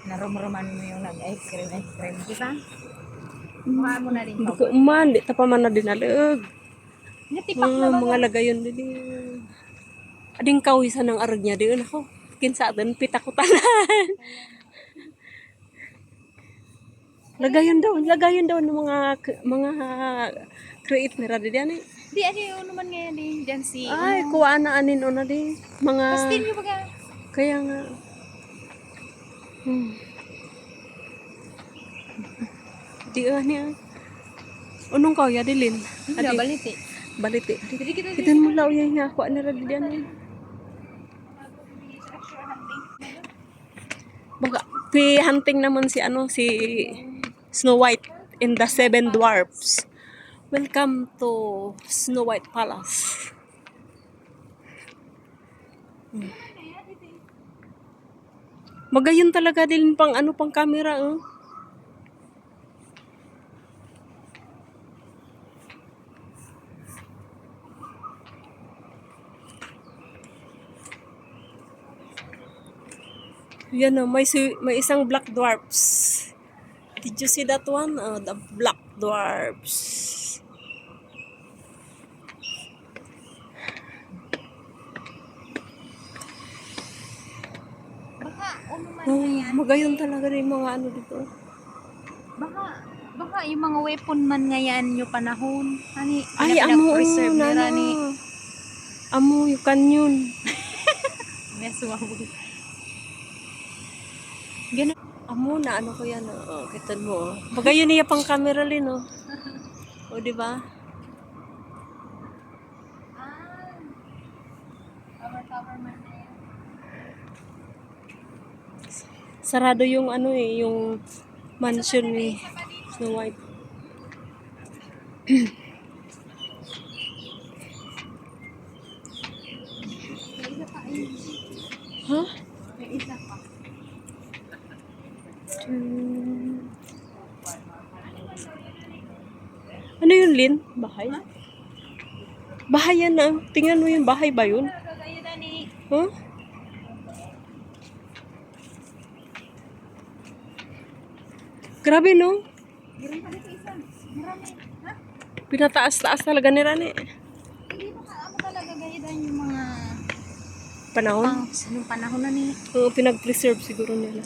narum-ruman mo yung nag-ice cream, di ba? Mukha mo na rin Hindi ko man, di ta pa man na dinalag. Natipak na ba? Mga lagayon din. Ading kawisan ng arag niya din ako. Kinsa din pita ko tanan. Lagayon daw ng mga create nila di yan eh. Di, ano yun naman ngayon eh. Diyan si... Ay, kuha na anin o na di. Mga... Pastin nyo baga. Kaya nga. Di niya. Unong kau ya dilin. Hindi na, baliti. Baliti. Jadi kita Kita mo lao yan nga. Kuha nila di yan eh. Baga, hunting naman si Snow White in the Seven Dwarfs. Welcome to Snow White Palace. Magayon talaga din pang pang camera . Yan may isang black dwarfs. Did you see that one? The black dwarfs. Baka, man magayon talaga rin mga dito. Baka yung mga weapon man ngayon yung panahon. Ay, amo yung kanyon. May suwabog. Ganun. Amo na ko yan. Kita mo. Magayon niya pang camera rin O, di ba? Cover man na yan. Sarado yung yung mansion ni Snow White. Ha? May isa pa. Ano yun, Lin? Bahay? Bahay yan na. Tingnan mo yung bahay ba yun? Huh? Grabe no? Pinataas-taas talaga ni Rani. Hindi mo talaga gayidan yung mga Panahon? Yung panahon na ni. Pinag-preserve siguro nila.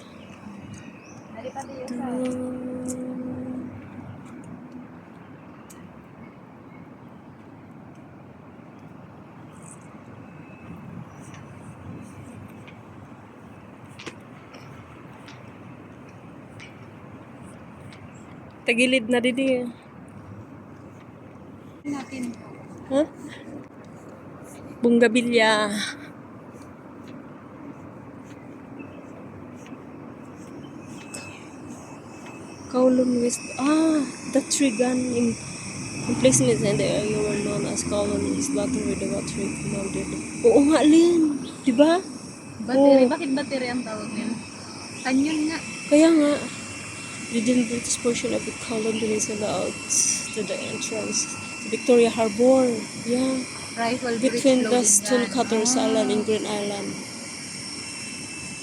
Tagilid na didi. Natin. Huh? Bunggabilya. Kowloon West. The Trigan in placements in the area were known as Kowloon West Battery with the battery commanded. Oo nga, Lin. Diba? Battery? Bakit battery ang tawag nila? Kanyon nga. Kaya nga. Within British portion of the Kowloon Peninsula out to the entrance to Victoria Harbour. Yeah. Rifle Between the Stonecutters Island and Green Island.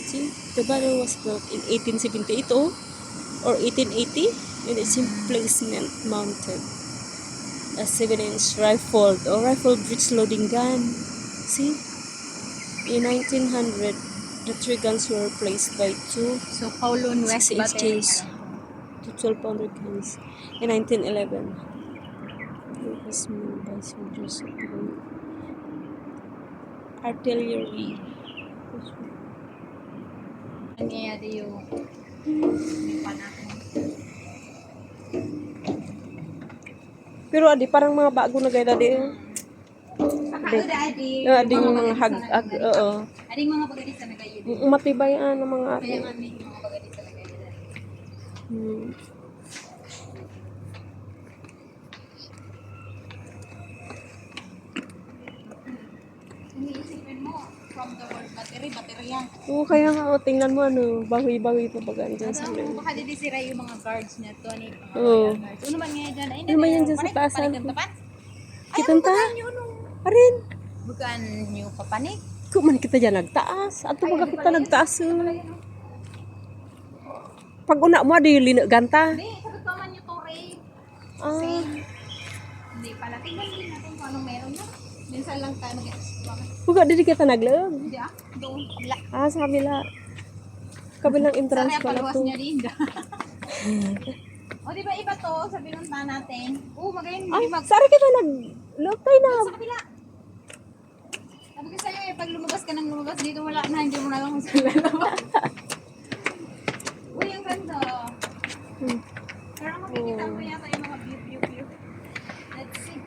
See? The battery was built in 1878 or 1880 and its emplacement mounted a 7-inch rifle breech loading gun. See? In 1900, the 3 guns were replaced by 2 So, Kowloon West Battery to 12-pounder guns. In 1911, it was made by soldiers of the artillery. Nangyayari yung panahon. Pero parang mga bago na gaya di. Ading mga hag-ag, oo. Ading mga pagadisa na kayo. Matibay ng mga ato. Kaya nga may mga pagadisa na kayo. Iniisipin mo, from the word battery yan. Oo, kaya nga, tingnan mo, bawi-bawi pa baga dyan sa loob. Baka didisira yung mga guards na to. Oo. Ano man nga dyan? Ano man yan dyan sa taasan? Kitang ta? Arin. Bukan yung papanik. Kung man kita dyan nagtaas. Ato baga kita nagtaas. pag una mo di linaganta. Hindi, sabi ko man yung tore. Ah, Hindi pala. Tingnan din natin kung anong meron na. Minsan lang tayo mag-explore. buka di kita nagleog. Hindi doon. Kabila. Ah, sa kabila. Kabilang entrance Sana pala paluwas to. niya din. O di ba iba to sa binunta natin? Magayon Ay, hindi sari kita nag-leog tayo na. sa kabila. Sabi ko sa'yo pag lumabas ka ng lumabas dito wala na, hindi mo na lang kung saan lalabas. Uy, ang ganda. Pero makikita mo yata yung mga view. Let's see.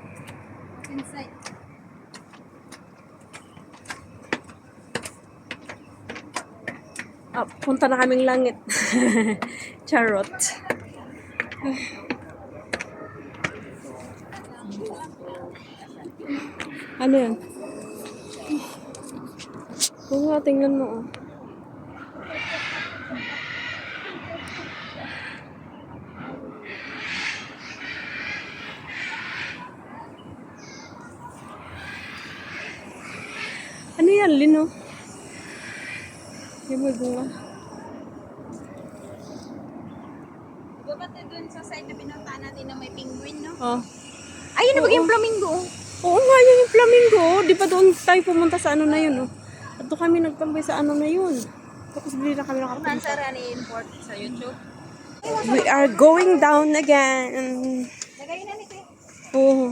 What's inside? Ah, punta na kaming langit. Charot. Ano yan? Oo nga, tingnan mo. Oh. Ano yan, Lino? Yung may bunga. Diba ba dun sa side na pinunta natin na may penguin, no? Oh. Ayun na ba Oo. yung flamingo? Oo nga, yun yung flamingo. Di ba doon tayo pumunta sa ano na yun, oh? At doon kami nagtambay sa ano na yun. Tapos bili na kami nakapunta. Nansara ni import sa YouTube. We are going down again. Lagay na nito. Oh.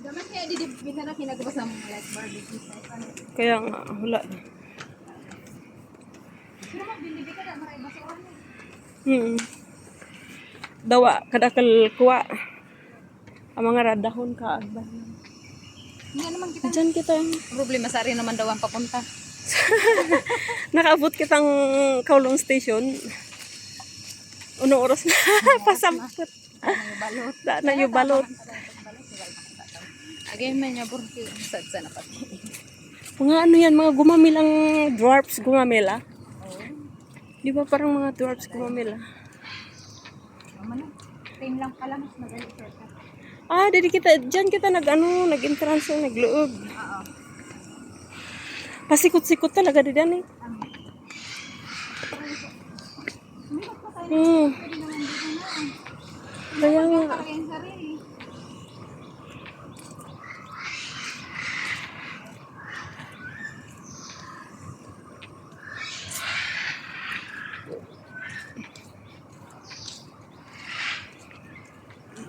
Daman kaya bisa na kinagabas ng like barbecue type. Ano? Kaya nga, wala. Pero magbili ka na maray basura niya. Dawa, kadakal kuwa. Ang mga radahon ka. Hindi naman kita. Diyan kita. Problema sa rin naman daw ang papunta. Nakaabot kitang Kowloon Station. Unong oras na. Pasampot. Balot. Da na yung balot. Again man niya burki. Sadsa na pati. Mga ano yan, mga gumamilang dwarfs gumamila. Di ba parang mga dwarfs gumamila? Mama na. Time lang pala mas magaling shortcut. Ah, dito kita, dyan kita nag-entrance, nagluog. Oo. Pasikot-sikot talaga di dyan eh. Hmm. Kaya nga. Para yung sarili.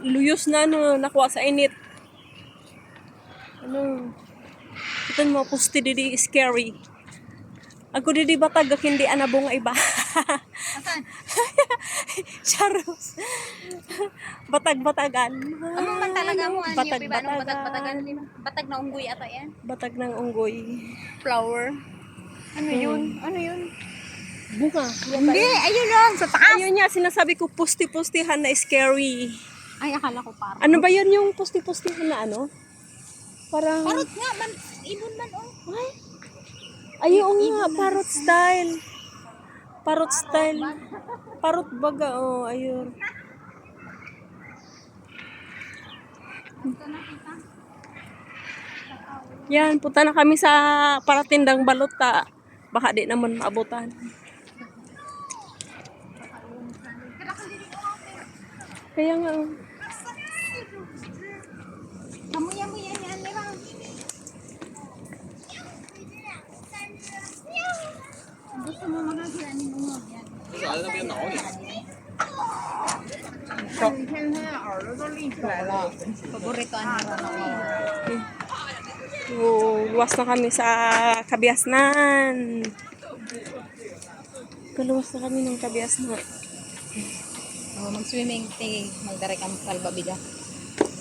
Luyos na ano, nakuha sa init. Ano? Kita mo, pusti didi scary. Ako didi batag, hindi anabong iba. Asan? Charos. Batag-batagan. Ano man talaga mo? Ano yung iba? Anong Batag-batagan. batag-batagan? Batag na unggoy ata yan? Batag ng unggoy. Flower. Ano yun? Ano yun? Bunga. Hindi, ayun lang, sa taas. Ayun niya, sinasabi ko pusti-pustihan na scary. Ay, akala ko parang. Ano ba yun yung pusti-pustihan na ano? Parang... Parot nga, man, ibon man, oh. Ay, ayun nga, parrot style. Parrot style. Parrot baga, oh, ayun. Yan, punta na kami sa paratindang balota. Baka di naman maabutan. Kaya nga, oh. Kamuya-muya niyan, di ba? Gusto mo magagawa ni mo yan. Paborito ang Luwas na kami sa Kabiasnan. Kaluwas na kami ng Kabiasnan. mag-swimming, magdaray kang salbabida.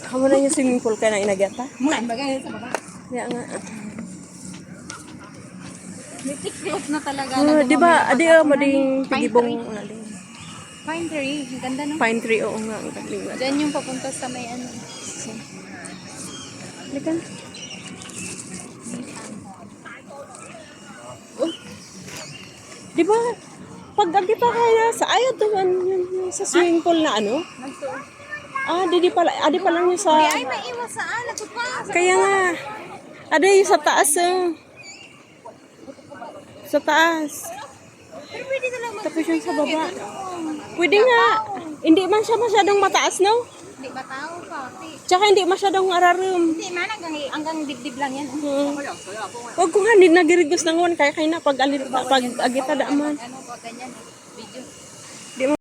Kamu na yung swimming pool ka na inagata? Muna, bagay sa baba. Kaya nga. May tiklop na talaga. Di ba, adi mading pigibong. Pine tree. Ang ganda, no? Pine tree, oo nga. Ang galing. Diyan yung papunta sa may ano. Likan. Oh. Di ba, pag agi pa kaya sa ayod doon yung sa swimming pool na ano? Ah, adi pa lang yung sa... Ay, may iwas sa lagot pa. Kaya nga, adi yung sa taas. Sa taas. Pero pwede na lang Tapos yung sa baba. mag- Pwede nga. Hindi man siya masyadong mataas, no? Hindi ba tao pa? Tsaka hindi masyadong ararum. Hindi man, hanggang dibdib lang yan. Huwag ko nga, hindi nagirigos ng one. Kaya na pag agita da man. Ano ba, ganyan eh.